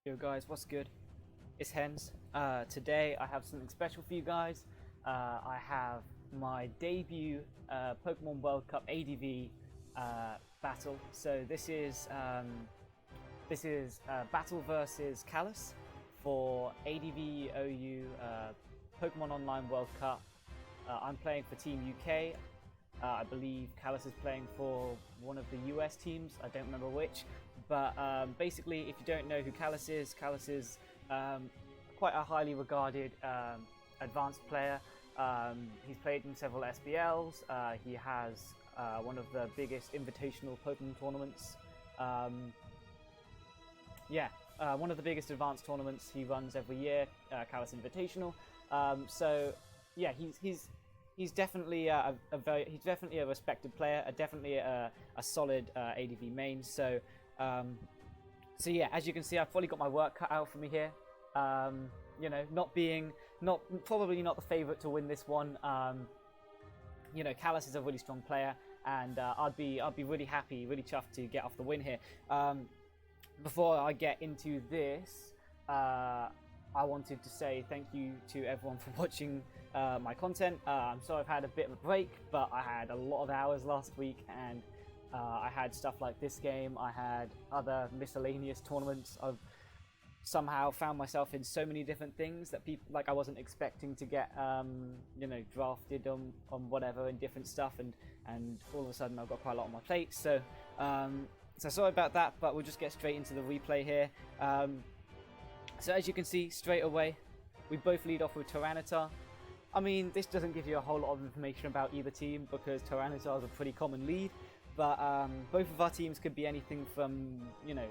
Yo guys, what's good? It's Hens. Today I have something special for you guys. I have my debut Pokemon World Cup ADV battle. So this is battle versus Callous for ADV OU Pokemon Online World Cup. I'm playing for Team UK. I believe Callous is playing for one of the US teams. I don't remember which. But basically, if you don't know who Callous is quite a highly regarded advanced player. He's played in several SBLs. He has one of the biggest invitational Pokemon tournaments. One of the biggest advanced tournaments he runs every year, Callous Invitational. He's definitely he's definitely a respected player, definitely a solid ADV main. So yeah, as you can see, I've probably got my work cut out for me here. You know, probably not the favourite to win this one. You know, Callous is a really strong player, and I'd be really happy, really chuffed to get off the win here. Before I get into this, I wanted to say thank you to everyone for watching my content. I'm sorry I've had a bit of a break, but I had a lot of hours last week, and I had stuff like this game. I had other miscellaneous tournaments. I've somehow found myself in so many different things that I wasn't expecting to get, you know, drafted on whatever in different stuff, and all of a sudden I've got quite a lot on my plate. So sorry about that, but we'll just get straight into the replay here. So as you can see straight away, we both lead off with Tyranitar. I mean, this doesn't give you a whole lot of information about either team because Tyranitar is a pretty common lead, but both of our teams could be anything from, you know,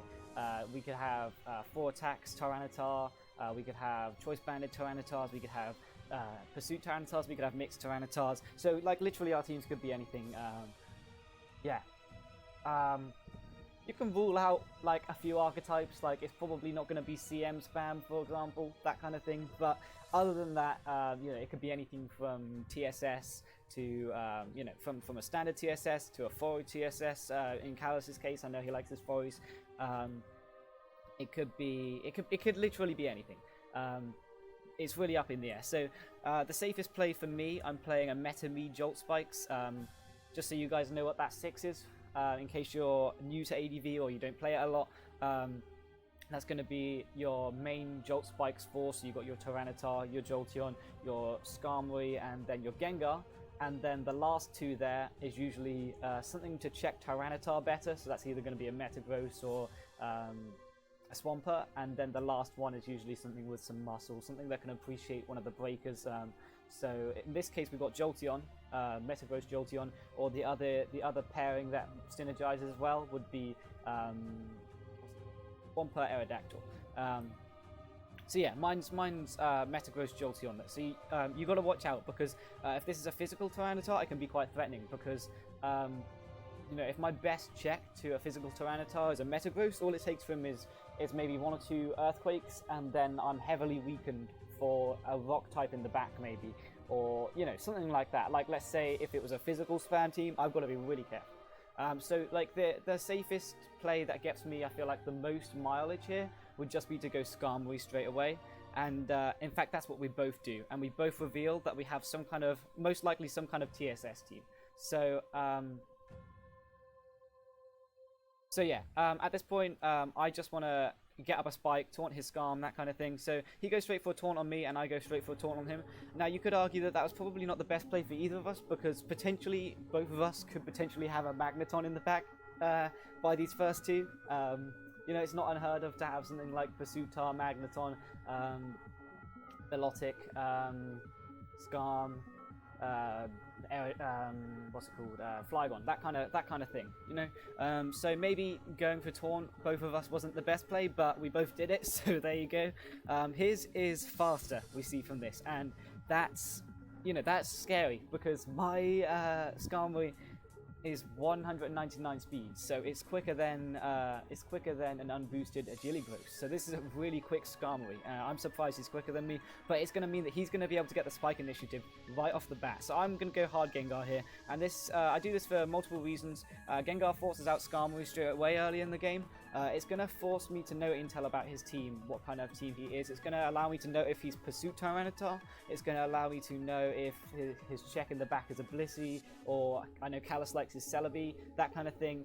we could have 4 attacks Tyranitar, we could have choice banded Tyranitars, we could have pursuit Tyranitars, we could have mixed Tyranitars. So like literally our teams could be anything. You can rule out like a few archetypes, like it's probably not going to be CM spam, for example, that kind of thing. But other than that, you know, it could be anything from TSS to, you know, from a standard TSS to a forward TSS. In Callous's case, I know he likes his forwards. It could literally be anything. It's really up in the air. So the safest play for me, I'm playing a Meta Me Jolt Spikes. Just so you guys know what that 6 is. In case you're new to ADV or you don't play it a lot, that's going to be your main Jolt Spikes force. So you've got your Tyranitar, your Jolteon, your Skarmory, and then your Gengar. And then the last 2 there is usually something to check Tyranitar better. So that's either going to be a Metagross or a Swampert. And then the last one is usually something with some muscle, something that can appreciate one of the breakers. So in this case, we've got Jolteon, Metagross Jolteon, or the other pairing that synergizes as well would be Swampert Aerodactyl. So yeah, mine's Metagross Jolteon. So you got to watch out because if this is a physical Tyranitar, it can be quite threatening because you know, if my best check to a physical Tyranitar is a Metagross, all it takes from him is maybe 1 or 2 Earthquakes, and then I'm heavily weakened for a rock type in the back maybe, or you know, something like that. Like let's say if it was a physical spam team, I've got to be really careful. So like the safest play that gets me, I feel like the most mileage here would just be to go Skarmory straight away. And in fact that's what we both do, and we both reveal that we have some kind of, most likely some kind of TSS team. So yeah, at this point I just want to get up a spike, taunt his Skarm, that kind of thing. So he goes straight for a taunt on me, and I go straight for a taunt on him. Now you could argue that that was probably not the best play for either of us, because potentially both of us could potentially have a Magneton in the back by these first 2. You know, it's not unheard of to have something like Pursuitar, Magneton, Velotic, Skarm, what's it called, Flygon, that kind of thing, you know. So maybe going for taunt, both of us wasn't the best play, but we both did it. So there you go. His is faster, we see from this, and that's, you know, that's scary because my Skarmory is 199 speed, so it's quicker than an unboosted Agiligross. So this is a really quick Skarmory. I'm surprised he's quicker than me, but it's going to mean that he's going to be able to get the spike initiative right off the bat. So I'm going to go hard Gengar here, and this I do this for multiple reasons. Gengar forces out Skarmory straight away early in the game, It's going to force me to know intel about his team, what kind of team he is. It's going to allow me to know if he's Pursuit Tyranitar. It's going to allow me to know if his check in the back is a Blissey, or I know Callous likes his Celebi, that kind of thing.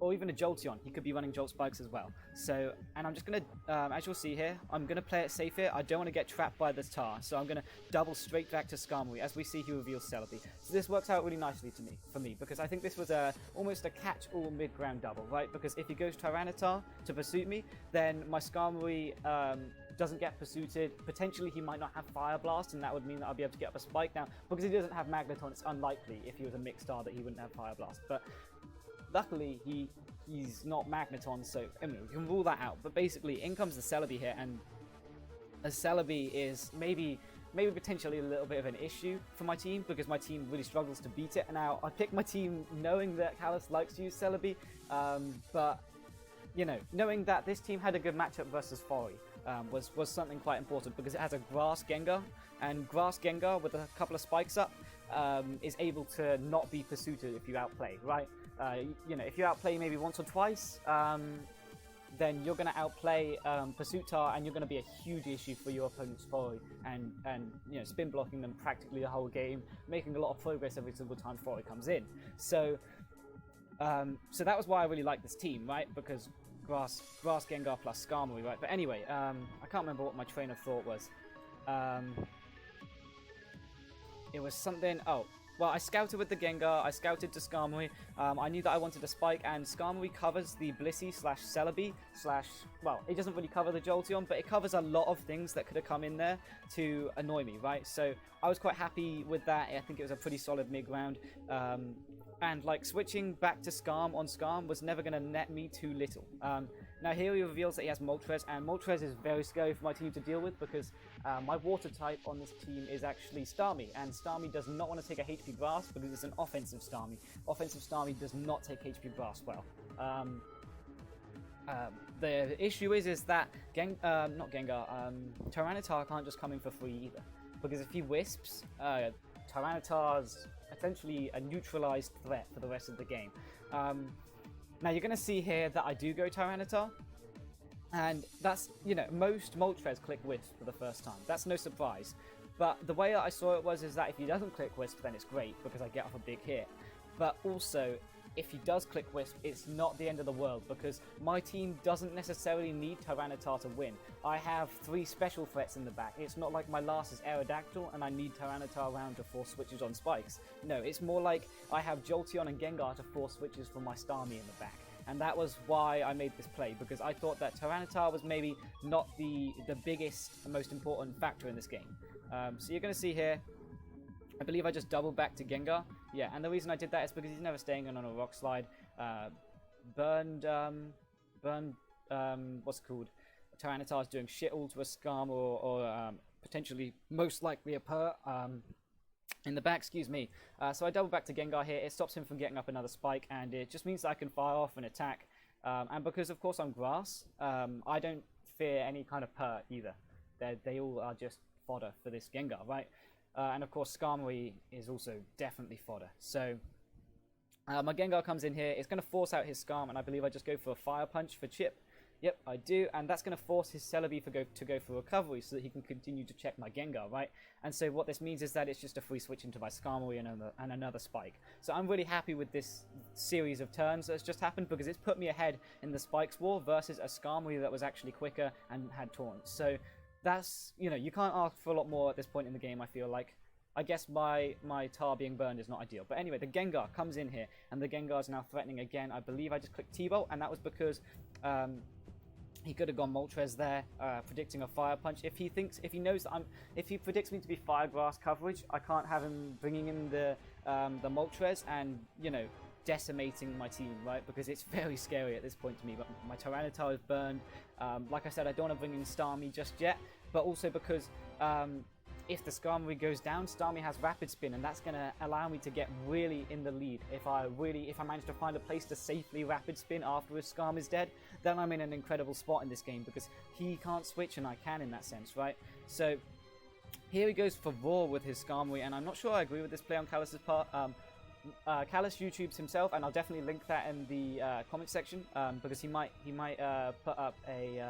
Or even a Jolteon. He could be running Jolt Spikes as well. So, and I'm just going to, as you'll see here, I'm going to play it safe here. I don't want to get trapped by this Tar. So I'm going to double straight back to Skarmory. As we see, he reveals Celebi. So this works out really nicely for me, because I think this was almost a catch-all mid-ground double, right? Because if he goes Tyranitar to pursuit me, then my Skarmory doesn't get pursuited. Potentially, he might not have Fire Blast, and that would mean that I'll be able to get up a Spike. Now, because he doesn't have Magneton, it's unlikely if he was a mixed Star that he wouldn't have Fire Blast. But luckily, he's not Magneton, so I mean, we can rule that out. But basically, in comes the Celebi here, and a Celebi is maybe potentially a little bit of an issue for my team, because my team really struggles to beat it. And now, I picked my team knowing that Callous likes to use Celebi, but, you know, knowing that this team had a good matchup versus Fori was something quite important, because it has a Grass Gengar, and Grass Gengar, with a couple of spikes up, is able to not be pursuited if you outplay, right? You know, if you outplay maybe once or twice, then you're going to outplay Pursuitar, and you're going to be a huge issue for your opponent's Fori, and you know, spin blocking them practically the whole game, making a lot of progress every single time Fori comes in. So that was why I really like this team, right? Because Grass Gengar plus Skarmory, right? But anyway, I can't remember what my train of thought was. It was something. Oh. Well, I scouted with the Gengar, I scouted to Skarmory, I knew that I wanted a Spike, and Skarmory covers the Blissey / Celebi / well, it doesn't really cover the Jolteon, but it covers a lot of things that could have come in there to annoy me, right? So I was quite happy with that. I think it was a pretty solid mid-round, and like switching back to Skarm on Skarm was never going to net me too little. Now here he reveals that he has Moltres, and Moltres is very scary for my team to deal with, because my water type on this team is actually Starmie, and Starmie does not want to take a HP Grass because it's an offensive Starmie. Offensive Starmie does not take HP Grass well. The issue is that Tyranitar can't just come in for free either, because if he Wisps, Tyranitar's essentially a neutralized threat for the rest of the game. Now you're going to see here that I do go Tyranitar, and that's, you know, most Moltres click Wisp for the first time. That's no surprise. But the way that I saw it is that if he doesn't click Wisp, then it's great, because I get off a big hit. But also, if he does click Wisp, it's not the end of the world, because my team doesn't necessarily need Tyranitar to win. I have 3 special threats in the back. It's not like my last is Aerodactyl and I need Tyranitar around to force switches on Spikes. No, it's more like I have Jolteon and Gengar to force switches for my Starmie in the back. And that was why I made this play, because I thought that Tyranitar was maybe not the biggest and most important factor in this game. So you're going to see here, I believe I just doubled back to Gengar. Yeah, and the reason I did that is because he's never staying on a Rock Slide. Burned, what's it called? Tyranitar's doing shit all to a Skarm, or potentially, most likely a Purr. In the back, excuse me. So I double back to Gengar here. It stops him from getting up another Spike, and it just means that I can fire off an attack. And because, of course, I'm Grass, I don't fear any kind of Purr either. They all are just fodder for this Gengar, right? And of course, Skarmory is also definitely fodder. So my Gengar comes in here. It's going to force out his Skarm, and I believe I just go for a Fire Punch for Chip. Yep, I do, and that's going to force his Celebi to go for recovery, so that he can continue to check my Gengar, right? And so what this means is that it's just a free switch into my Skarmory and another Spike. So I'm really happy with this series of turns that's just happened, because it's put me ahead in the Spikes war versus a Skarmory that was actually quicker and had taunts. So that's, you know, you can't ask for a lot more at this point in the game, I feel like. I guess my Tar being burned is not ideal. But anyway, the Gengar comes in here, and the Gengar is now threatening again. I believe I just clicked T-Bolt, and that was because he could have gone Moltres there, predicting a Fire Punch. If he knows that if he predicts me to be Fire Grass coverage, I can't have him bringing in the Moltres and, you know, decimating my team, right? Because it's very scary at this point to me. But my Tyranitar is burned. Like I said, I don't want to bring in Starmie just yet, but also because if the Skarmory goes down, Starmie has Rapid Spin, and that's going to allow me to get really in the lead. If I manage to find a place to safely Rapid Spin after his Skarm is dead, then I'm in an incredible spot in this game, because he can't switch and I can in that sense, right? So here he goes for Roar with his Skarmory, and I'm not sure I agree with this play on Callous's part. Callous YouTubes himself, and I'll definitely link that in the comment section, because he might put up a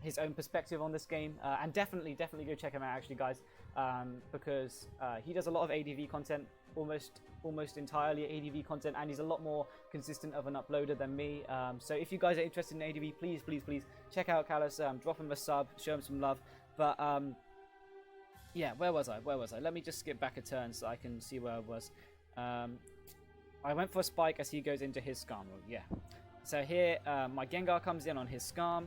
his own perspective on this game, and definitely go check him out, actually, guys, because he does a lot of ADV content, almost entirely ADV content, and he's a lot more consistent of an uploader than me. So if you guys are interested in ADV, please check out Callous, drop him a sub, show him some love. But yeah, where was I? Let me just skip back a turn so I can see where I was. I went for a spike as he goes into his Skarm mode. Yeah. So here, my Gengar comes in on his Skarm,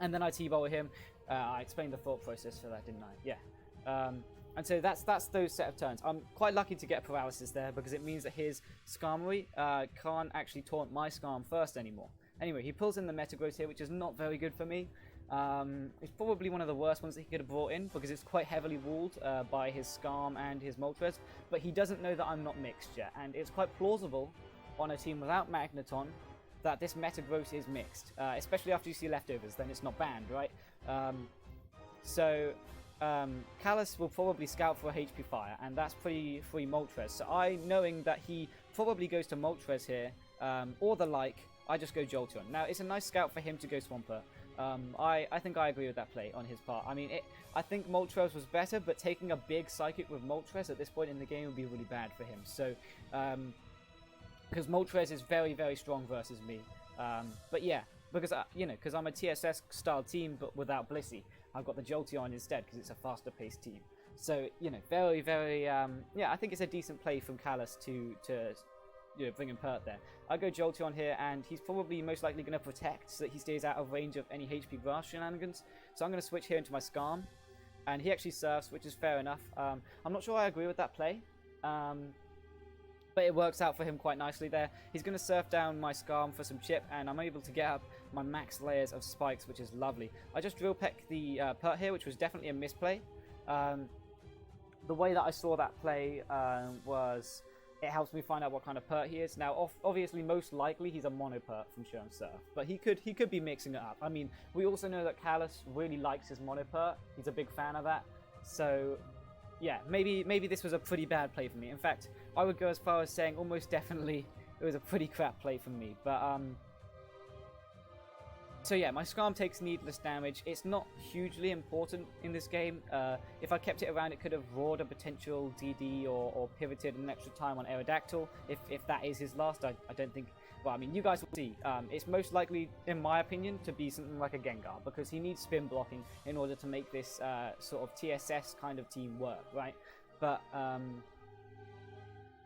and then I T-bolt him. I explained the thought process for that, didn't I? Yeah. And so that's those set of turns. I'm quite lucky to get paralysis there, because it means that his Skarmory can't actually taunt my Skarm first anymore. Anyway, he pulls in the Metagross here, which is not very good for me. It's probably one of the worst ones that he could have brought in, because it's quite heavily walled by his Skarm and his Moltres, but he doesn't know that I'm not mixed yet, and it's quite plausible on a team without Magneton that this Metagross is mixed, especially after you see leftovers, then it's not banned, right? Callous will probably scout for a HP Fire, and that's pretty free Moltres, so knowing that he probably goes to Moltres here, or the like, I just go Jolteon. Now, it's a nice scout for him to go Swampert. I think I agree with that play on his part. I mean, I think Moltres was better, but taking a big Psychic with Moltres at this point in the game would be really bad for him. So, because Moltres is very, very strong versus me. But yeah, because because I'm a TSS style team, but without Blissey, I've got the Jolteon instead because it's a faster paced team. So very, very yeah, I think it's a decent play from Callous to bring in Pert there. I go Jolteon here, and he's probably most likely going to protect so that he stays out of range of any HP Grass shenanigans. So I'm going to switch here into my Skarm, and he actually surfs, which is fair enough. I'm not sure I agree with that play, but it works out for him quite nicely there. He's going to surf down my Skarm for some chip, and I'm able to get up my max layers of spikes, which is lovely. I just drill peck the Pert here, which was definitely a misplay. The way that I saw that play was... it helps me find out what kind of Pert he is. Now, obviously, most likely, he's a Mono Pert from Show and Surf, but he could be mixing it up. I mean, we also know that Callous really likes his Mono Pert. He's a big fan of that. So, yeah, maybe this was a pretty bad play for me. In fact, I would go as far as saying almost definitely it was a pretty crap play for me. But so yeah, my Skarm takes needless damage. It's not hugely important in this game. If I kept it around, it could have roared a potential DD or pivoted an extra time on Aerodactyl. If that is his last, I don't think... Well, I mean, you guys will see. It's most likely, in my opinion, to be something like a Gengar, because he needs spin blocking in order to make this sort of TSS kind of team work, right? But,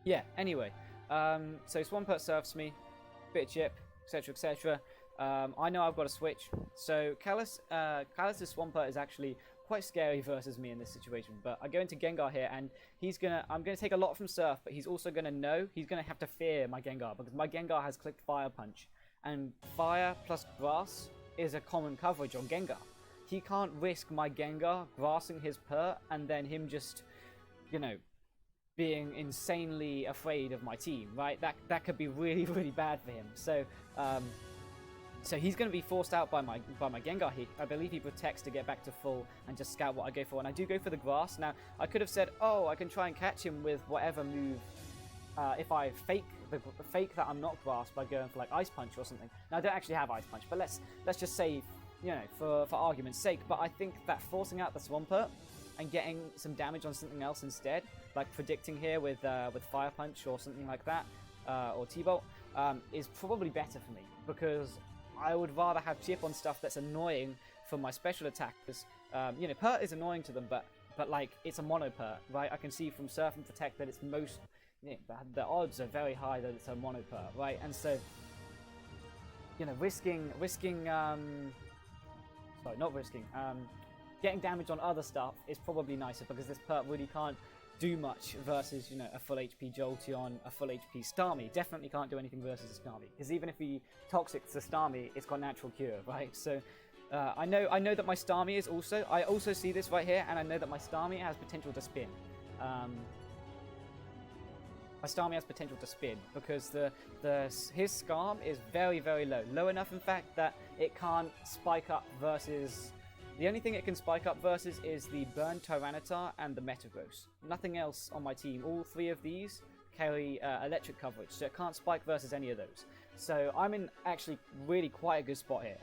yeah, anyway. So Swampert surfs me, bit of chip, etc, etc. I know I've got to switch. So Callous' Swampert is actually quite scary versus me in this situation. But I go into Gengar here, and I'm gonna take a lot from Surf, but he's also gonna have to fear my Gengar, because my Gengar has clicked Fire Punch, and Fire plus Grass is a common coverage on Gengar. He can't risk my Gengar grassing his Pert and then him just, being insanely afraid of my team, right? That could be really, really bad for him. So he's going to be forced out by my Gengar. I believe he protects to get back to full and just scout what I go for. And I do go for the grass. Now, I could have said, oh, I can try and catch him with whatever move if I fake that I'm not grass by going for like Ice Punch or something. Now, I don't actually have Ice Punch, but let's just say, for argument's sake. But I think that forcing out the Swampert and getting some damage on something else instead, like predicting here with Fire Punch or something like that, or T-Bolt, is probably better for me, because I would rather have chip on stuff that's annoying for my special attackers. Pert is annoying to them, but like, it's a Mono Pert, right? I can see from Surf and Protect that it's most... the odds are very high that it's a Mono Pert, right? And so, getting damage on other stuff is probably nicer, because this Pert really can't do much versus, a full HP Jolteon, a full HP Starmie. Definitely can't do anything versus a Starmie, because even if he Toxics the Starmie, it's got natural cure, right? So I know that my Starmie is also... I also see this right here, and I know that my Starmie has potential to spin. My Starmie has potential to spin, because his Skarm is very, very low. Low enough, in fact, that it can't spike up versus The only thing it can spike up versus is the Burn Tyranitar and the Metagross. Nothing else on my team. All three of these carry electric coverage, so it can't spike versus any of those. So I'm in actually really quite a good spot here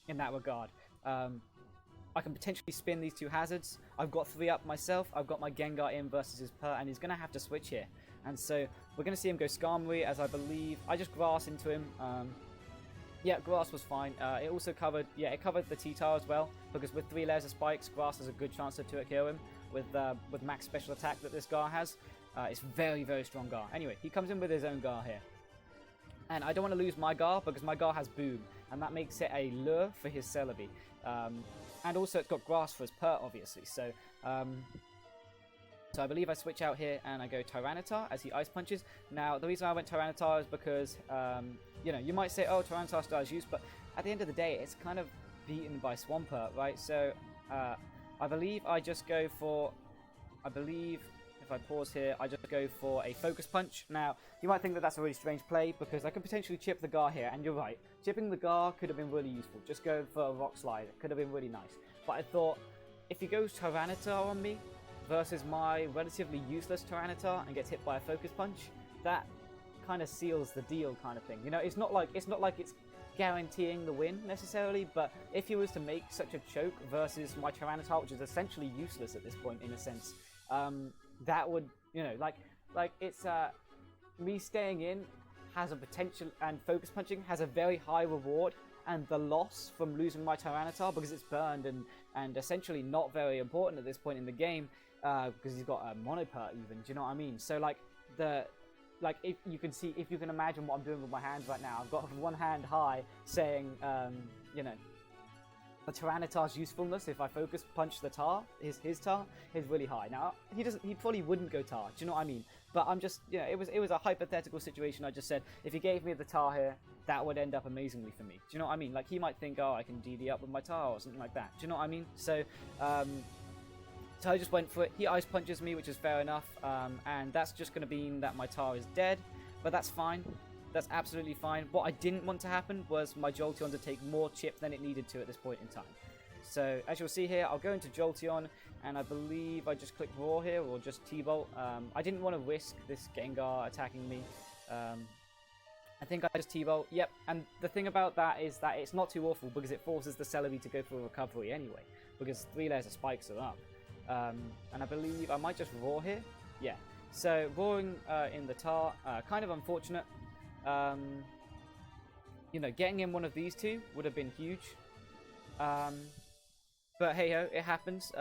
in that regard. I can potentially spin these two hazards. I've got 3 up myself. I've got my Gengar in versus his Pert, and he's going to have to switch here. And so we're going to see him go Skarmory, as I believe. I just Grass into him. Yeah, Grass was fine. It also covered, yeah, it covered the T-Tar as well, because with 3 layers of spikes, Grass has a good chance to 2-hit KO him with max special attack that this Gar has. It's very, very strong Gar. Anyway, he comes in with his own Gar here. And I don't want to lose my Gar, because my Gar has Boom, and that makes it a lure for his Celebi. And also it's got Grass for his Pert, obviously. So I believe I switch out here and I go Tyranitar as he Ice Punches. Now, the reason I went Tyranitar is because, you know, you might say, oh, Tyranitar still has use, but at the end of the day, it's kind of beaten by Swampert, right? So I believe I just go for, if I pause here, I just go for a Focus Punch. Now, you might think that that's a really strange play because I could potentially chip the Gar here, and you're right. Chipping the Gar could have been really useful. Just going for a Rock Slide, it could have been really nice. But I thought, if he goes Tyranitar on me versus my relatively useless Tyranitar and gets hit by a Focus Punch, that kind of seals the deal kind of thing. You know, it's not like it's guaranteeing the win necessarily, but if he was to make such a choke versus my Tyranitar, which is essentially useless at this point in a sense, that would, you know, like it's me staying in has a potential, and Focus Punching has a very high reward, and the loss from losing my Tyranitar, because it's burned and essentially not very important at this point in the game, because he's got a Monopert even, do you know what I mean? So if you can imagine what I'm doing with my hands right now, I've got one hand high saying, you know, the Tyranitar's usefulness, if I Focus Punch the Tar, his Tar, is really high. Now, he probably wouldn't go Tar, do you know what I mean? But I'm just, you know, it was a hypothetical situation. I just said, if he gave me the Tar here, that would end up amazingly for me. Do you know what I mean? Like, he might think, oh, I can DD up with my Tar or something like that. Do you know what I mean? So, so I just went for it. He Ice Punches me, which is fair enough, and that's just going to mean that my Tar is dead, but that's fine. That's absolutely fine. What I didn't want to happen was my Jolteon to take more chip than it needed to at this point in time. So, as you'll see here, I'll go into Jolteon, and I believe I just click Raw here, or just T-Bolt. I didn't want to risk this Gengar attacking me. I think I just T-Bolt. Yep, and the thing about that is that it's not too awful, because it forces the Celebi to go for a recovery anyway, because 3 layers of spikes are up. And I believe I might just Raw here. Yeah, so Roaring in the Tar, kind of unfortunate. You know, getting in one of these two would have been huge. But hey ho, it happens.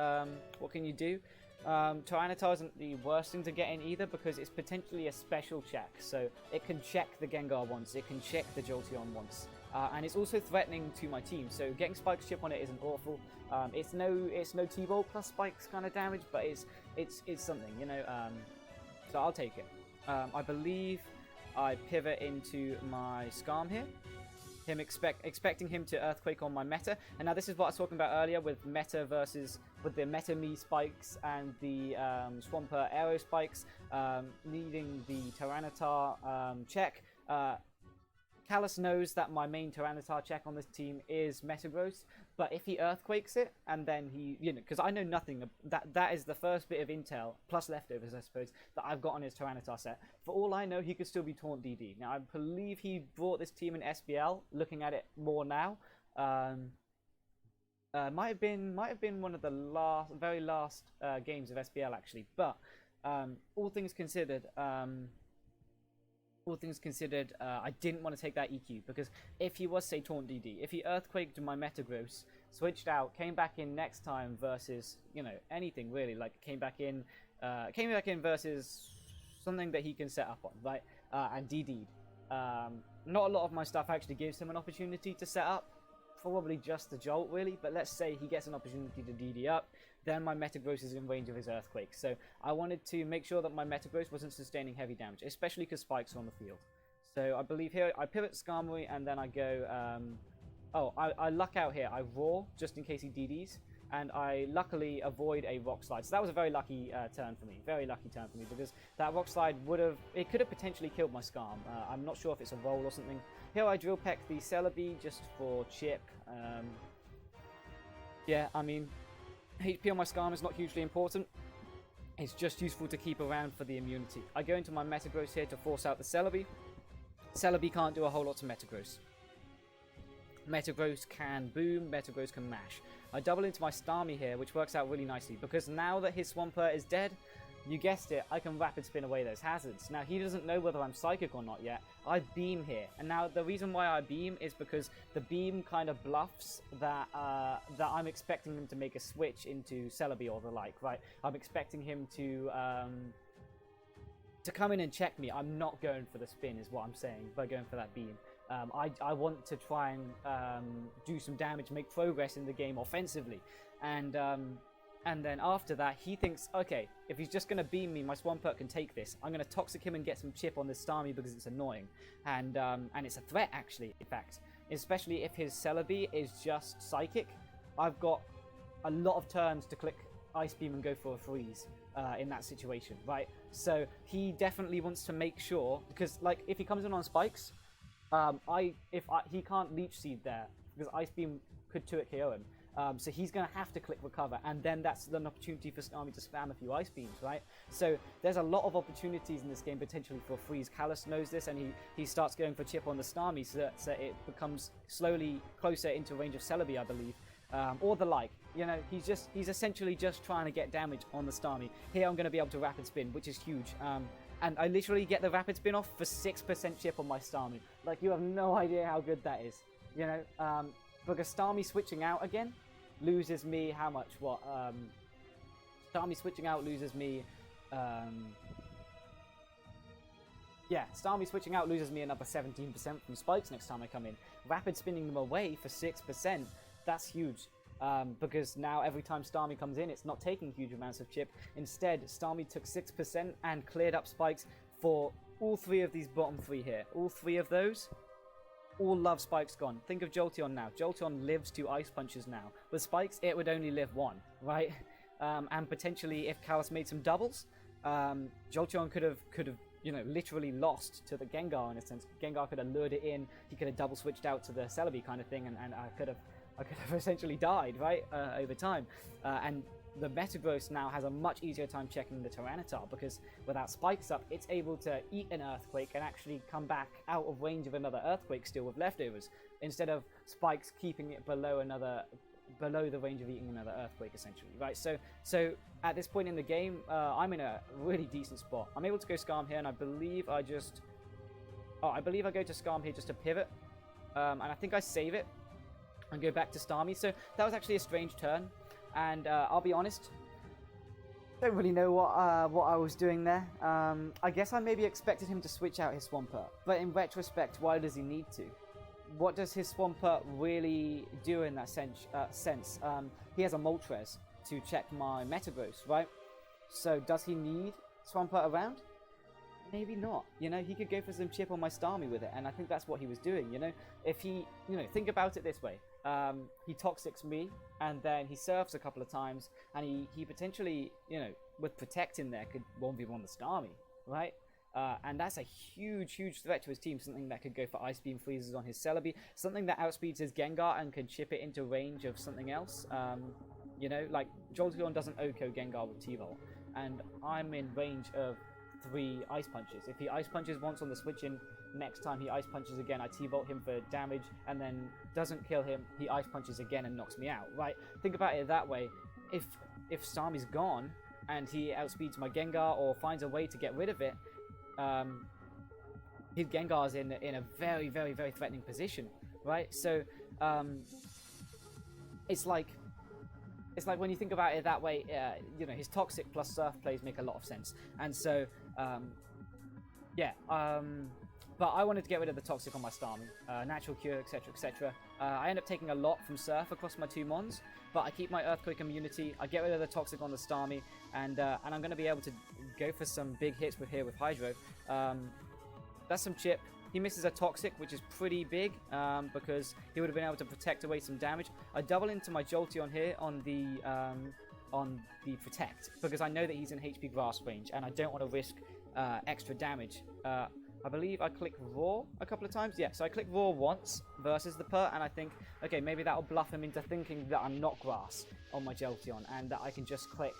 What can you do? Tyranitar isn't the worst thing to get in either, because it's potentially a special check. So it can check the Gengar once, it can check the Jolteon once. And it's also threatening to my team. So getting Spike's chip on it isn't awful. It's no T-Bolt plus Spikes kind of damage, but it's something, you know. So I'll take it. I believe I pivot into my Skarm here. Expecting him to Earthquake on my Meta. And now this is what I was talking about earlier with Meta versus with the Meta Me spikes and the Swampert Aero spikes, needing the Tyranitar check. Callous knows that my main Tyranitar check on this team is Metagross, but if he Earthquakes it, and then he, you know, because I know nothing, that is the first bit of intel, plus leftovers, I suppose, that I've got on his Tyranitar set. For all I know, he could still be Taunt DD. Now, I believe he brought this team in SBL, looking at it more now. Might have been one of the very last games of SBL, actually, but all things considered, I didn't want to take that EQ, because if he was, say, Taunt DD, if he Earthquaked my Metagross, switched out, came back in next time versus, you know, anything really, like came back in versus something that he can set up on, right, and DD'd. Not a lot of my stuff actually gives him an opportunity to set up, probably just the Jolt really, but let's say he gets an opportunity to DD up, then my Metagross is in range of his Earthquake. So I wanted to make sure that my Metagross wasn't sustaining heavy damage, especially because Spikes are on the field. So I believe here I pivot Skarmory, and then I go, I luck out here. I Roar just in case he DDs, and I luckily avoid a Rock Slide. So that was a very lucky turn for me, because that Rock Slide could have potentially killed my Skarm. I'm not sure if it's a roll or something. Here I Drill Peck the Celebi just for chip. Yeah, I mean, HP on my Skarm is not hugely important. It's just useful to keep around for the immunity. I go into my Metagross here to force out the Celebi. Celebi can't do a whole lot to Metagross. Metagross can boom, Metagross can mash. I double into my Starmie here, which works out really nicely, because now that his Swampert is dead, you guessed it, I can Rapid Spin away those hazards. Now, he doesn't know whether I'm Psychic or not yet. I Beam here. And now, the reason why I Beam is because the Beam kind of bluffs that that I'm expecting him to make a switch into Celebi or the like, right? I'm expecting him to come in and check me. I'm not going for the spin, is what I'm saying, by going for that Beam. I want to try and do some damage, make progress in the game offensively. And then after that, he thinks, okay, if he's just going to beam me, my Swampert can take this. I'm going to Toxic him and get some chip on this Starmie because it's annoying. And it's a threat, actually, in fact. Especially if his Celebi is just Psychic. I've got a lot of turns to click Ice Beam and go for a freeze in that situation, right? So he definitely wants to make sure, because like if he comes in on spikes, he can't Leech Seed there because Ice Beam could 2-hit KO him. So he's going to have to click recover, and then that's an opportunity for Starmie to spam a few Ice Beams, right? So there's a lot of opportunities in this game potentially for a freeze. Callous knows this, and he starts going for chip on the Starmie so it becomes slowly closer into range of Celebi, I believe, or the like. You know, he's essentially just trying to get damage on the Starmie. Here I'm going to be able to Rapid Spin, which is huge. And I literally get the Rapid Spin off for 6% chip on my Starmie. Like, you have no idea how good that is, you know? Because Starmie switching out again loses me how much? What? Starmie switching out loses me. Yeah, Starmie switching out loses me another 17% from spikes next time I come in. Rapid spinning them away for 6%. That's huge. Because now every time Starmie comes in, it's not taking huge amounts of chip. Instead, Starmie took 6% and cleared up spikes for all three of these bottom three here. All three of those. All love spikes gone. Think of Jolteon now. Jolteon lives 2 ice punches now. With spikes, it would only live 1, right? And potentially, if Callous made some doubles, Jolteon could have, you know, literally lost to the Gengar in a sense. Gengar could have lured it in. He could have double switched out to the Celebi kind of thing, and I could have essentially died, right? Over time. And the Metagross now has a much easier time checking the Tyranitar, because without spikes up, it's able to eat an Earthquake and actually come back out of range of another Earthquake still with leftovers, instead of spikes keeping it below the range of eating another Earthquake, essentially, right? So at this point in the game, I'm in a really decent spot. I'm able to go Skarm here, and I believe I go to Skarm here just to pivot, and I think I save it and go back to Starmie. So that was actually a strange turn. And I'll be honest, don't really know what I was doing there. I guess I maybe expected him to switch out his Swampert, but in retrospect, why does he need to? What does his Swampert really do in that sense? He has a Moltres to check my Metagross, right? So does he need Swampert around? Maybe not. You know, he could go for some chip on my Starmie with it, and I think that's what he was doing, you know? If he, you know, think about it this way. He Toxics me, and then he surfs a couple of times, and he potentially, you know, with Protect in there, could 1v1 the Starmie, right? And that's a huge, huge threat to his team, something that could go for Ice Beam freezes on his Celebi, something that outspeeds his Gengar and can chip it into range of something else. You know, like, Jolteon doesn't OHKO Gengar with T-Volt, and I'm in range of 3 Ice Punches. If he Ice Punches once on the switch-in, next time he Ice Punches again, I T-Volt him for damage, and then doesn't kill him, he Ice Punches again and knocks me out, right? Think about it that way. If Starmie's gone, and he outspeeds my Gengar, or finds a way to get rid of it, his Gengar's in a very, very, very threatening position, right? So, it's like when you think about it that way, you know, his Toxic plus Surf plays make a lot of sense. And so, yeah, but I wanted to get rid of the Toxic on my Starmie, Natural Cure, etc, etc. I end up taking a lot from Surf across my 2 Mons, but I keep my Earthquake immunity, I get rid of the Toxic on the Starmie, and I'm going to be able to go for some big hits with Hydro. That's some chip. He misses a Toxic, which is pretty big, because he would have been able to protect away some damage. I double into my Jolteon here on the Protect, because I know that he's in HP Grass range, and I don't want to risk extra damage. I believe I click Raw a couple of times. Yeah, so I click Raw once versus the Pert, and I think, okay, maybe that'll bluff him into thinking that I'm not Grass on my Jolteon, and that I can just click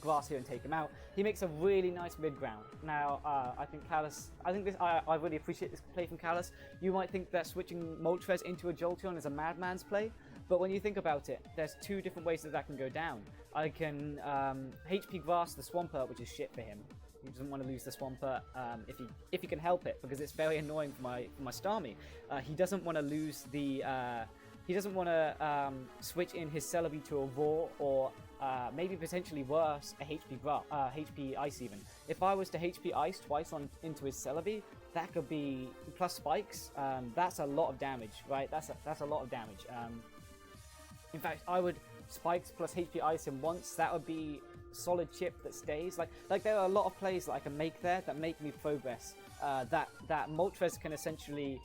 Grass here and take him out. He makes a really nice mid-ground. Now, I think Callous, I really appreciate this play from Callous. You might think that switching Moltres into a Jolteon is a madman's play, but when you think about it, there's two different ways that can go down. I can HP Grass the Swampert, which is shit for him. He doesn't want to lose the Swampert if he can help it, because it's very annoying for my Starmie. He doesn't want to lose the... he doesn't want to switch in his Celebi to a Raw, or maybe potentially worse, a HP Ice even. If I was to HP Ice twice into his Celebi, that could be plus spikes. That's a lot of damage, right? That's a lot of damage. In fact, I would spikes plus HP Ice him once. That would be solid chip that stays. Like there are a lot of plays that I can make there that make me progress. That Moltres can essentially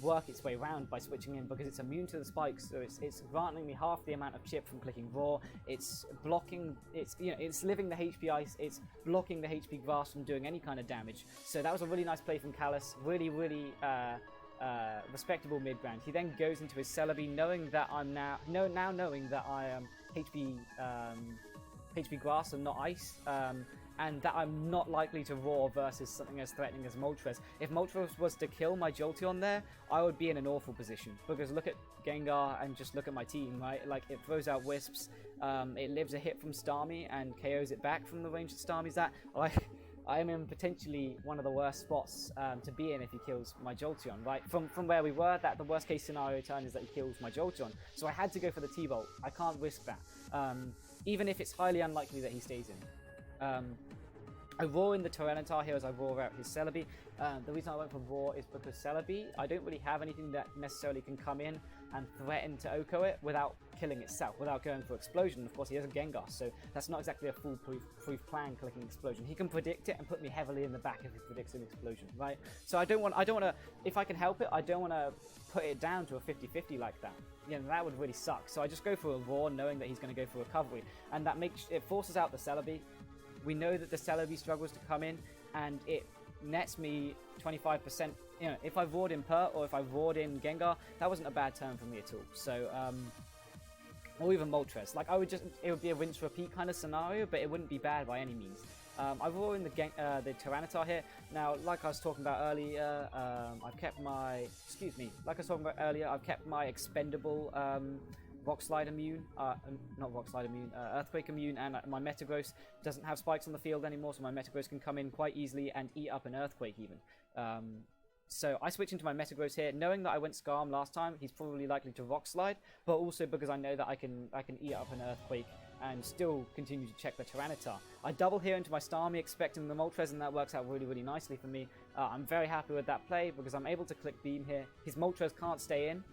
work its way around by switching in, because it's immune to the spikes, so it's granting me half the amount of chip from clicking Raw. It's blocking, it's living the HP Ice, it's blocking the HP Grass from doing any kind of damage. So that was a really nice play from Callous. Really respectable mid ground. He then goes into his Celebi, knowing that I'm knowing that I am HP Grass and not Ice. And that I'm not likely to Raw versus something as threatening as Moltres. If Moltres was to kill my Jolteon there, I would be in an awful position, because look at Gengar and just look at my team, right? Like, it throws out Wisps, it lives a hit from Starmie and KOs it back from the range that Starmie's at. I am in potentially one of the worst spots to be in if he kills my Jolteon, right? From where we were, that the worst case scenario turn is that he kills my Jolteon. So I had to go for the T-Bolt. I can't risk that, even if it's highly unlikely that he stays in. I Raw in the Tyranitar here as I Raw out his Celebi. The reason I went for Raw is because Celebi, I don't really have anything that necessarily can come in and threaten to OHKO it without killing itself, without going for Explosion. Of course, he has a Gengar, so that's not exactly a foolproof plan, clicking Explosion. He can predict it and put me heavily in the back if he predicts an Explosion, right? So I don't want to, if I can help it, I don't want to put it down to a 50-50 like that. You know, that would really suck. So I just go for a Raw, knowing that he's going to go for Recovery, and that it forces out the Celebi. We know that the Celebi struggles to come in, and it nets me 25%. You know, if I roared in Pert or if I roared in Gengar, that wasn't a bad turn for me at all. So, or even Moltres. Like, it would be a rinse repeat kind of scenario, but it wouldn't be bad by any means. I roar in the Tyranitar here. Now, like I was talking about earlier, I've kept my expendable Rock Slide immune, not Rock Slide immune, Earthquake immune, and my Metagross doesn't have spikes on the field anymore, so my Metagross can come in quite easily and eat up an Earthquake even. So I switch into my Metagross here, knowing that I went Scarm last time. He's probably likely to Rock Slide, but also because I know that I can eat up an Earthquake and still continue to check the Tyranitar. I double here into my Starmie, expecting the Moltres, and that works out really, really nicely for me. I'm very happy with that play because I'm able to click Beam here. His Moltres can't stay in,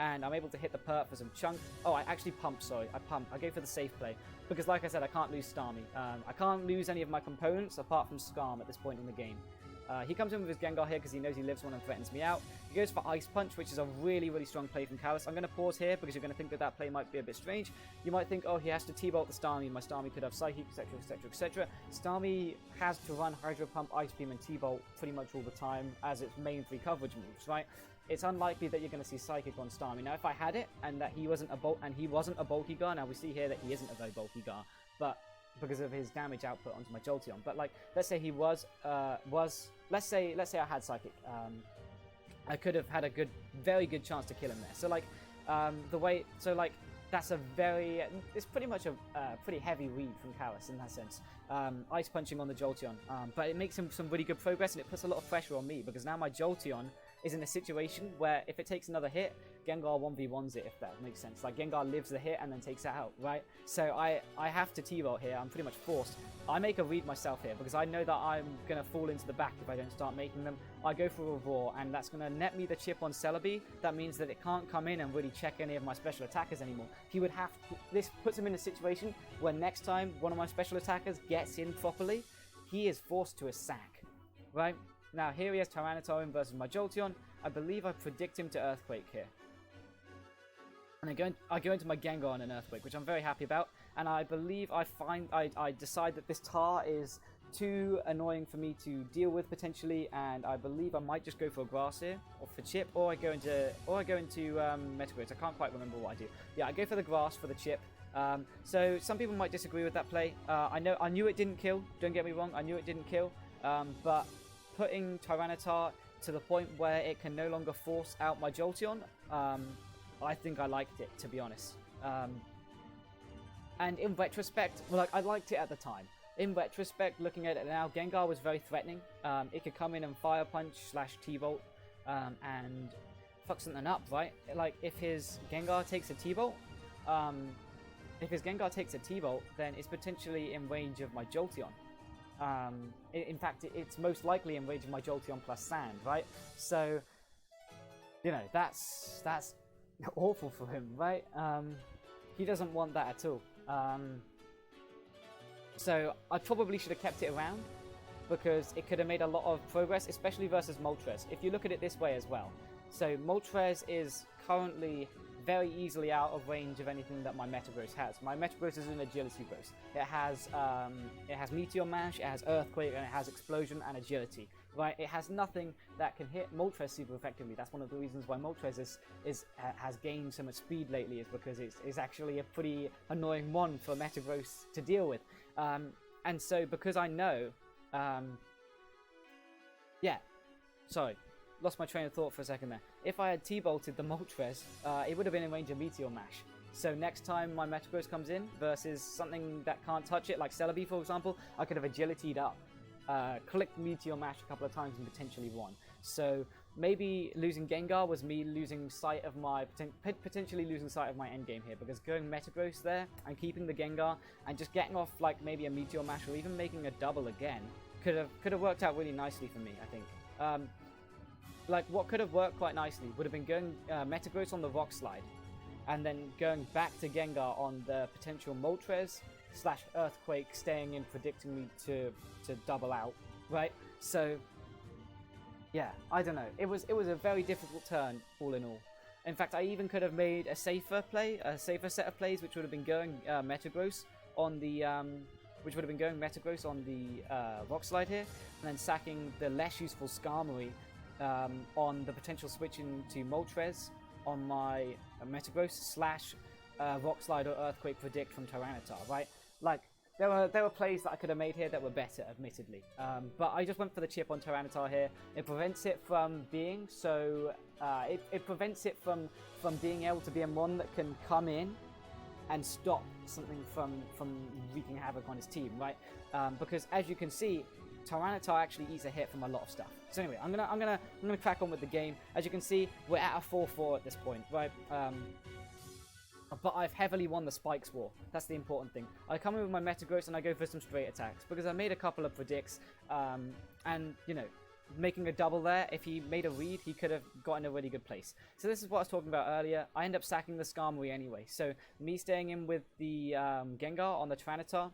and I'm able to hit the Pert for some chunk. Oh, I actually pumped, sorry. I go for the safe play. Because like I said, I can't lose Starmie. I can't lose any of my components apart from Scarm at this point in the game. He comes in with his Gengar here because he knows he lives one and threatens me out. He goes for Ice Punch, which is a really, really strong play from Callous. I'm going to pause here because you're going to think that play might be a bit strange. You might think, oh, he has to T-Bolt the Starmie. My Starmie could have Psychic, etc, etc, etc. Starmie has to run Hydro Pump, Ice Beam, and T-Bolt pretty much all the time as its main 3 coverage moves, right? It's unlikely that you're going to see Psychic on Starmie. Now, if I had it and that he wasn't a bulky Gar, now we see here that he isn't a very bulky Gar, but because of his damage output onto my Jolteon. But like, let's say he let's say I had Psychic. I could have had a very good chance to kill him there. So like, that's it's pretty much a pretty heavy read from Callous in that sense. Ice punching on the Jolteon, but it makes him some really good progress, and it puts a lot of pressure on me because now my Jolteon is in a situation where if it takes another hit, Gengar 1v1s it, if that makes sense. Like, Gengar lives the hit and then takes it out, right? So I have to T-Bolt here. I'm pretty much forced. I make a read myself here because I know that I'm going to fall into the back if I don't start making them. I go for a Roar, and that's going to net me the chip on Celebi. That means that it can't come in and really check any of my special attackers anymore. He would have to, this puts him in a situation where next time one of my special attackers gets in properly, he is forced to a sack, right? Now, here he has Tyranitar in versus my Jolteon. I believe I predict him to Earthquake here. And I go into my Gengar on an Earthquake, which I'm very happy about. And I believe I decide that this Tar is too annoying for me to deal with potentially, and I believe I might just go for a grass here, or for chip, or I go into Metagross. I can't quite remember what I do. Yeah, I go for the grass for the chip. So some people might disagree with that play. I knew it didn't kill. Don't get me wrong, I knew it didn't kill. But putting Tyranitar to the point where it can no longer force out my Jolteon, I think I liked it, to be honest. And in retrospect, well, like, I liked it at the time. In retrospect, looking at it now, Gengar was very threatening. It could come in and Fire Punch / T-Bolt and fuck something up, right? Like, if his Gengar takes a T-Bolt, then it's potentially in range of my Jolteon. In fact, it's most likely in range of my Jolteon plus Sand, right? So, you know, that's awful for him, right? He doesn't want that at all. So I probably should have kept it around, because it could have made a lot of progress, especially versus Moltres, if you look at it this way as well. So Moltres is currently very easily out of range of anything that my Metagross has. My Metagross is an Agility Gross. It has Meteor Mash, it has Earthquake, and it has Explosion and Agility. Right? It has nothing that can hit Moltres super effectively. That's one of the reasons why Moltres has gained so much speed lately, is because it's actually a pretty annoying one for Metagross to deal with. And so because I know, sorry. Lost my train of thought for a second there. If I had T-bolted the Moltres, it would have been in range of Meteor Mash. So next time my Metagross comes in versus something that can't touch it, like Celebi for example, I could have Agility'd up, clicked Meteor Mash a couple of times and potentially won. So maybe losing Gengar was me losing sight of my potentially losing sight of my endgame here, because going Metagross there and keeping the Gengar and just getting off like maybe a Meteor Mash or even making a double again could have worked out really nicely for me, I think. Like, what could have worked quite nicely would have been going Metagross on the Rock Slide, and then going back to Gengar on the potential Moltres / Earthquake, staying in, predicting me to double out, right? So, yeah, I don't know. It was a very difficult turn, all in all. In fact, I even could have made a safer set of plays, which would have been going Metagross on the Rock Slide here, and then sacking the less useful Skarmory on the potential switch into Moltres on my Metagross / Rock Slide or Earthquake predict from Tyranitar, right? Like, there were plays that I could have made here that were better, admittedly. But I just went for the chip on Tyranitar here. It prevents it from being so... it prevents it from being able to be a mon that can come in and stop something from wreaking havoc on his team, right? Because as you can see, Tyranitar actually eats a hit from a lot of stuff. So anyway, I'm gonna crack on with the game. As you can see, we're at a 4-4 at this point, right? But I've heavily won the Spikes War. That's the important thing. I come in with my Metagross and I go for some straight attacks, because I made a couple of predicts, and you know, making a double there, if he made a read, he could have gotten a really good place. So this is what I was talking about earlier. I end up sacking the Skarmory anyway. So me staying in with the Gengar on the Tyranitar,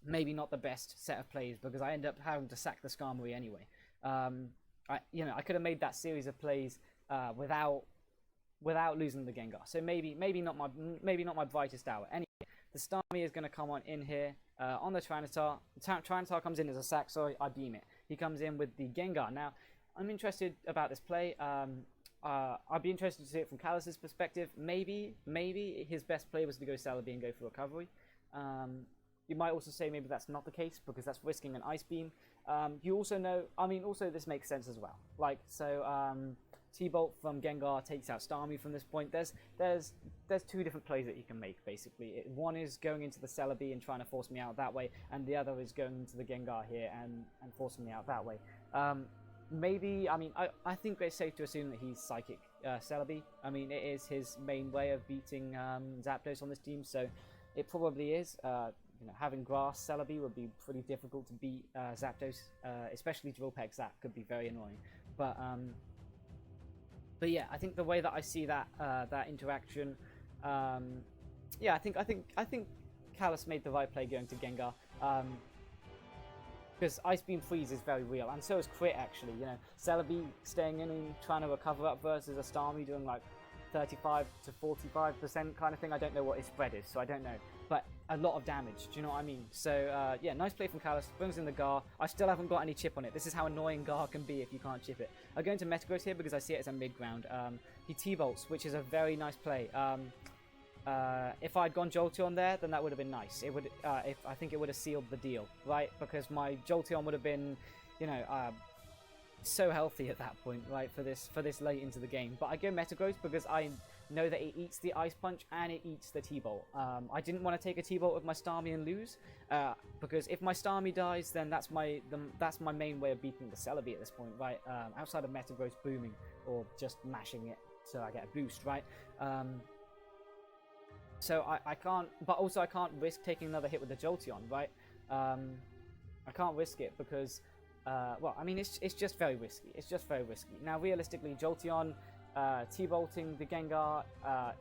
maybe not the best set of plays, because I end up having to sack the Skarmory anyway. I could have made that series of plays without losing the Gengar. So maybe not my brightest hour. Anyway, the Starmie is going to come on in here on the Tyranitar. Tyranitar comes in as a sack, so I beam it. He comes in with the Gengar. Now, I'm interested about this play. I'd be interested to see it from Callous's perspective. Maybe his best play was to go Celebi and go for Recovery. You might also say maybe that's not the case, because that's risking an Ice Beam. You also know, also this makes sense as well. Like, so T-Bolt from Gengar takes out Starmie from this point. There's two different plays that you can make, basically. One is going into the Celebi and trying to force me out that way, and the other is going into the Gengar here and forcing me out that way. I think it's safe to assume that he's Psychic Celebi. It is his main way of beating Zapdos on this team, so it probably is. Having Grass Celebi would be pretty difficult to beat Zapdos, especially Drill Peck Zap could be very annoying. But yeah, I think the way that I see that interaction, I think Callous made the right play going to Gengar, because Ice Beam Freeze is very real, and so is Crit actually. Celebi staying in and trying to recover up versus a Starmie doing like 35 to 45% kind of thing. I don't know what his spread is, so I don't know. But a lot of damage. Do you know what I mean? So yeah, nice play from Callous. Brings in the Gar. I still haven't got any chip on it. This is how annoying Gar can be if you can't chip it. I go into Metagross here because I see it as a mid-ground. He T-bolts, which is a very nice play. If I'd gone Jolteon there, then that would have been nice. It would, I think it would have sealed the deal, right? Because my Jolteon would have been, you know, so healthy at that point, right? For this late into the game. But I go Metagross because I know that it eats the Ice Punch and it eats the T-Bolt. I didn't want to take a T-Bolt with my Starmie and lose, because if my Starmie dies, then that's my main way of beating the Celebi at this point, right? Outside of Metagross booming or just mashing it so I get a boost, right? So I can't, but also I can't risk taking another hit with the Jolteon, right? I can't risk it because, well, I mean, it's just very risky. It's just very risky. Now, realistically, Jolteon T-bolting the Gengar,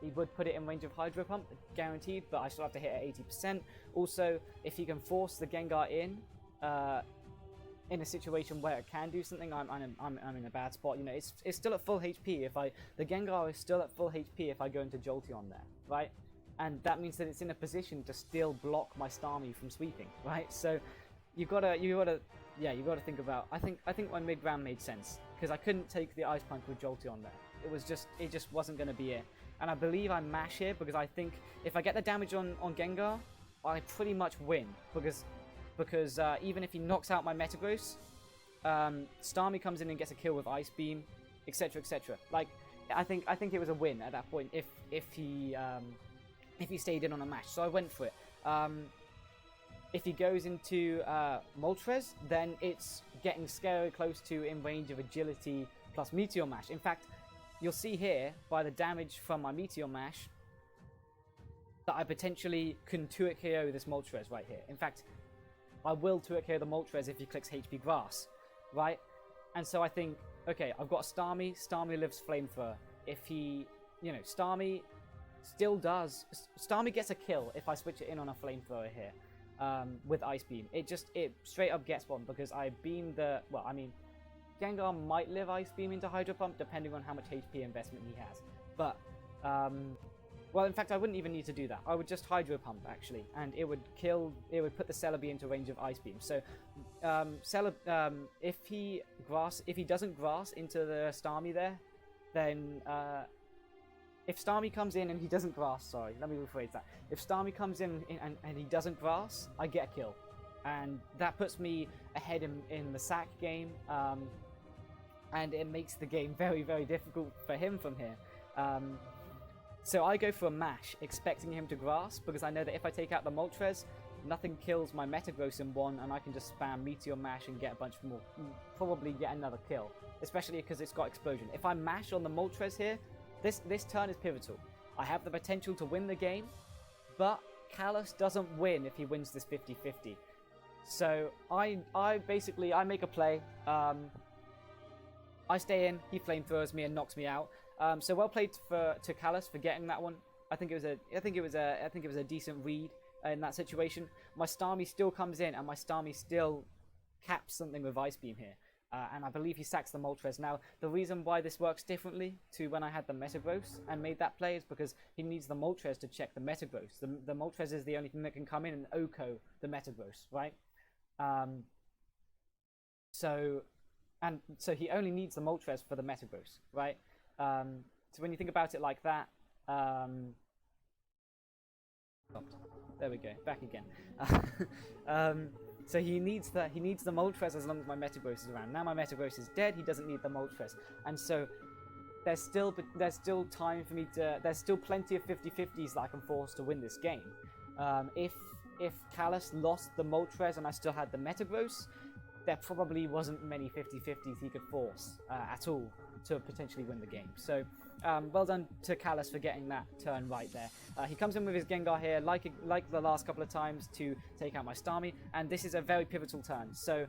he would put it in range of Hydro Pump, guaranteed, but I still have to hit at 80%. Also, if he can force the Gengar in a situation where it can do something, I'm in a bad spot. You know, it's still at full HP. The Gengar is still at full HP if I go into Jolteon there, right? And that means that it's in a position to still block my Starmie from sweeping, right? So you gotta think about. I think my mid-ground made sense because I couldn't take the Ice Punch with Jolteon there. It just wasn't going to be it. And I believe I mash here because I think if I get the damage on Gengar, I pretty much win because even if he knocks out my Metagross, Starmie comes in and gets a kill with Ice Beam, etc., etc. Like I think it was a win at that point if he stayed in on a mash. So I went for it. If he goes into Moltres, then it's getting scary close to in range of Agility plus Meteor Mash. In fact, you'll see here, by the damage from my Meteor Mash, that I potentially can 2-hit KO this Moltres right here. In fact, I will 2-hit KO the Moltres if he clicks HP Grass, right? And so I think, okay, I've got a Starmie. Starmie lives Flamethrower. If he, you know, Starmie still does... Starmie gets a kill if I switch it in on a Flamethrower here. With Ice Beam. It straight up gets one because I beamed the... Well, I mean, Gengar might live Ice Beam into Hydro Pump depending on how much HP investment he has. But, well, in fact, I wouldn't even need to do that. I would just Hydro Pump, actually, and it would put the Celebi into range of Ice Beam. So, if he doesn't Grass into the Starmie there, then, if Starmie comes in and he doesn't Grass, sorry, let me rephrase that. If Starmie comes in and he doesn't Grass, I get a kill. And that puts me ahead in the sack game, and it makes the game very, very difficult for him from here. So I go for a mash, expecting him to Grass, because I know that if I take out the Moltres, nothing kills my Metagross in one, and I can just spam Meteor Mash and get a bunch more, probably get another kill, especially because it's got Explosion. If I mash on the Moltres here, this turn is pivotal. I have the potential to win the game, but Callous doesn't win if he wins this 50-50. So I make a play. I stay in, he Flamethrowers me and knocks me out. So well played to Callous for getting that one. I think it was a decent read in that situation. My Starmie still comes in, and my Starmie still caps something with Ice Beam here. And I believe he sacks the Moltres. Now, the reason why this works differently to when I had the Metagross and made that play is because he needs the Moltres to check the Metagross. The Moltres is the only thing that can come in and OHKO the Metagross, right? So he only needs the Moltres for the Metagross, right? So when you think about it like that, there we go, back again. So he needs the Moltres as long as my Metagross is around. Now my Metagross is dead, he doesn't need the Moltres. And so there's still time for me to... There's still plenty of 50-50s that I can force to win this game. If Callous lost the Moltres and I still had the Metagross, there probably wasn't many 50-50s he could force at all to potentially win the game. So well done to Callous for getting that turn right there. He comes in with his Gengar here, like the last couple of times, to take out my Starmie, and this is a very pivotal turn. So,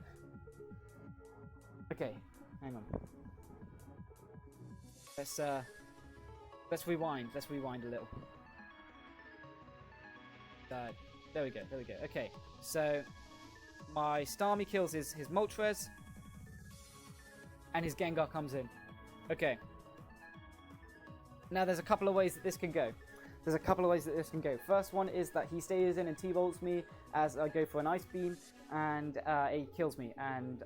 okay, hang on. Let's rewind. Let's rewind a little. There we go. Okay, so my Starmie kills his Moltres, and his Gengar comes in. Okay. Now there's a couple of ways that this can go. there's a couple of ways that this can go. First one is that he stays in and T-bolts me as I go for an Ice Beam, and he kills me, and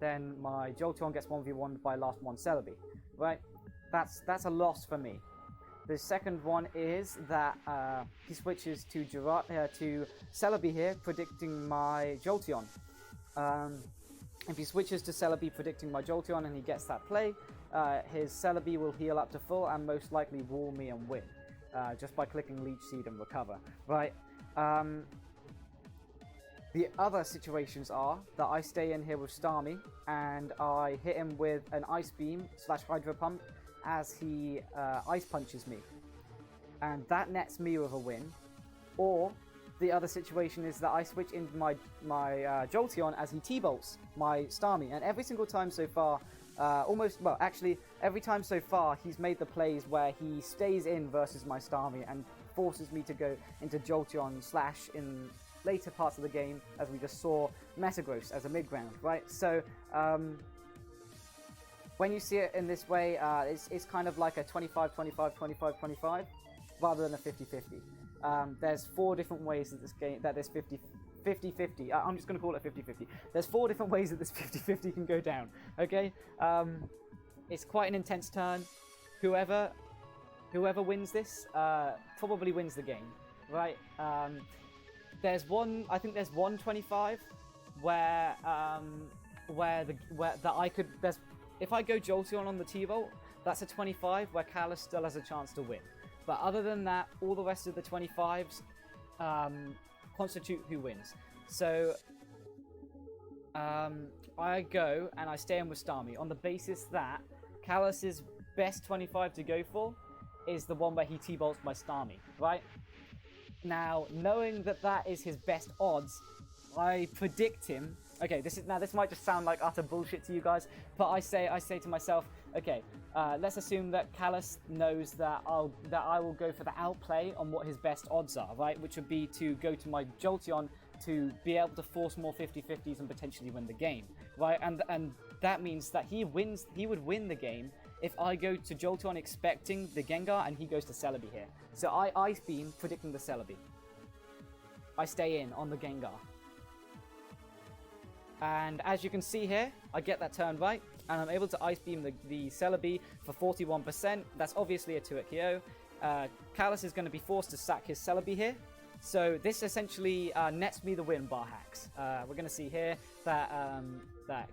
then my Jolteon gets 1v1'd by last one Celebi, right? That's a loss for me. The second one is that he switches to Celebi here, predicting my Jolteon. If he switches to Celebi predicting my Jolteon and he gets that play, his Celebi will heal up to full and most likely wall me and win, just by clicking Leech Seed and recover, right? The other situations are that I stay in here with Starmie and I hit him with an Ice Beam / Hydro Pump as he Ice Punches me, and that nets me with a win. Or the other situation is that I switch into my Jolteon as he T-bolts my Starmie, and every single time so far, every time so far, he's made the plays where he stays in versus my Starmie and forces me to go into Jolteon / in later parts of the game, as we just saw, Metagross as a mid-ground, right? So, when you see it in this way, it's kind of like a 25-25-25-25 rather than a 50-50. There's 4 different ways that this 50-50, I'm just going to call it 50-50. There's 4 different ways that this 50-50 can go down, okay? It's quite an intense turn. Whoever wins this probably wins the game, right? I think there's 125 where if I go Jolteon on the T-Bolt, that's a 25 where Callous still has a chance to win. But other than that, all the rest of the 25s constitute who wins. So I go and I stay in with Starmie on the basis that Callous's best 25 to go for is the one where he T-bolts my Starmie, right? Now, knowing that that is his best odds, I predict him. Okay, this might just sound like utter bullshit to you guys, but I say to myself, okay, let's assume that Callous knows that I will go for the outplay on what his best odds are, right? Which would be to go to my Jolteon to be able to force more 50-50s and potentially win the game, right? And that means that he would win the game if I go to Jolteon expecting the Gengar and he goes to Celebi here. So I Ice Beam predicting the Celebi. I stay in on the Gengar. And as you can see here, I get that turn right, and I'm able to Ice Beam the Celebi for 41%. That's obviously a 2-hit KO. Callous is going to be forced to sack his Celebi here. So this essentially nets me the win, bar hacks. We're going to see here that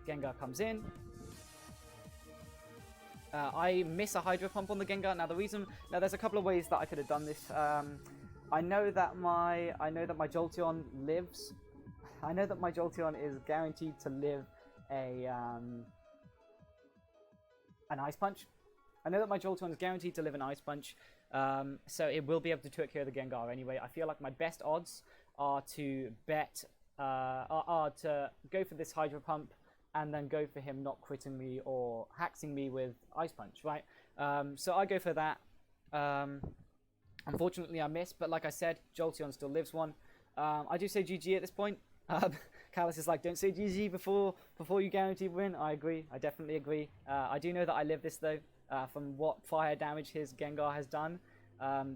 Gengar comes in. I miss a Hydro Pump on the Gengar. Now there's a couple of ways that I could have done this. I know that my Jolteon lives. I know that my Jolteon is guaranteed to live an Ice Punch. I know that my Jolteon is guaranteed to live an Ice Punch, so it will be able to 2-hit KO the Gengar anyway. I feel like my best odds are to to go for this Hydro Pump and then go for him not critting me or haxing me with Ice Punch, right? So I go for that. Unfortunately, I missed, but like I said, Jolteon still lives one. I do say GG at this point. Callous is like, don't say GG before you guarantee win. I agree. I definitely agree. I do know that I live this, though. From what fire damage his Gengar has done,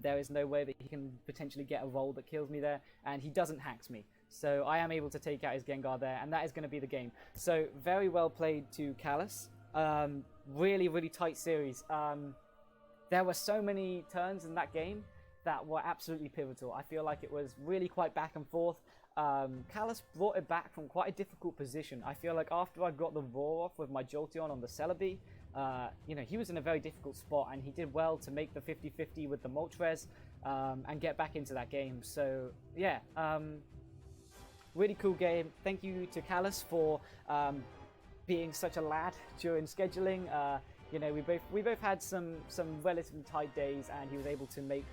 there is no way that he can potentially get a roll that kills me there, and he doesn't hax me. So I am able to take out his Gengar there, and that is going to be the game. So very well played to Callous. Really, really tight series. There were so many turns in that game that were absolutely pivotal. I feel like it was really quite back and forth. Callous brought it back from quite a difficult position. I feel like after I got the roar off with my Jolteon on the Celebi, he was in a very difficult spot, and he did well to make the 50-50 with the Moltres and get back into that game. So yeah, really cool game. Thank you to Callous for being such a lad during scheduling. We both had some relatively tight days, and he was able to make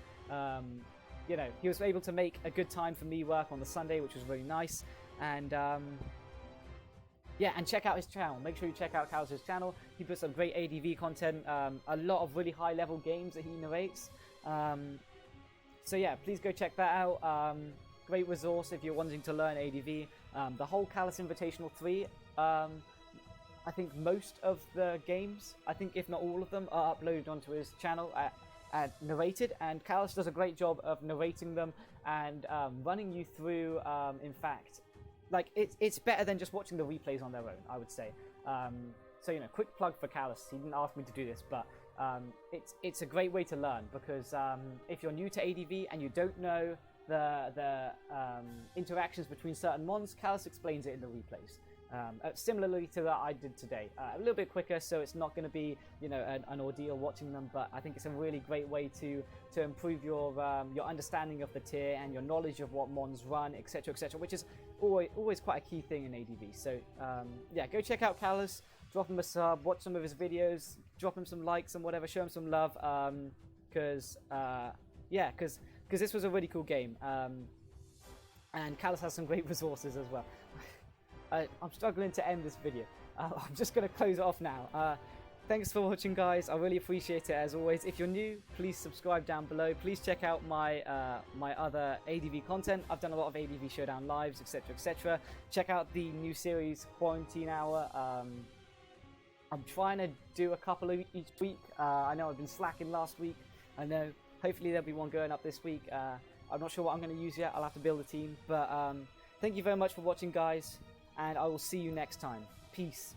a good time for me work on the Sunday, which was really nice. And and check out his channel. Make sure you check out Callous' channel. He puts some great ADV content, a lot of really high level games that he narrates. So yeah, please go check that out. Great resource if you're wanting to learn ADV. The whole Callous Invitational 3, I think most of the games, I think if not all of them, are uploaded onto his channel narrated, and Callous does a great job of narrating them and running you through. In fact, like it's better than just watching the replays on their own, I would say. So quick plug for Callous. He didn't ask me to do this, but it's a great way to learn, because if you're new to ADV and you don't know the interactions between certain mons, Callous explains it in the replays. Similarly to that I did today, a little bit quicker, so it's not going to be an ordeal watching them. But I think it's a really great way to improve your understanding of the tier and your knowledge of what mons run, etc., which is always quite a key thing in ADV. So yeah, go check out Callous, drop him a sub, watch some of his videos, drop him some likes and whatever, show him some love, because this was a really cool game, and Callous has some great resources as well. I'm struggling to end this video. I'm just going to close it off now. Thanks for watching, guys. I really appreciate it as always. If you're new, please subscribe down below. Please check out my my other ADV content. I've done a lot of ADV Showdown lives, etc. Check out the new series, Quarantine Hour. I'm trying to do a couple each week. I know I've been slacking last week. I know. Hopefully there'll be one going up this week. I'm not sure what I'm going to use yet. I'll have to build a team. But thank you very much for watching, guys, and I will see you next time. Peace.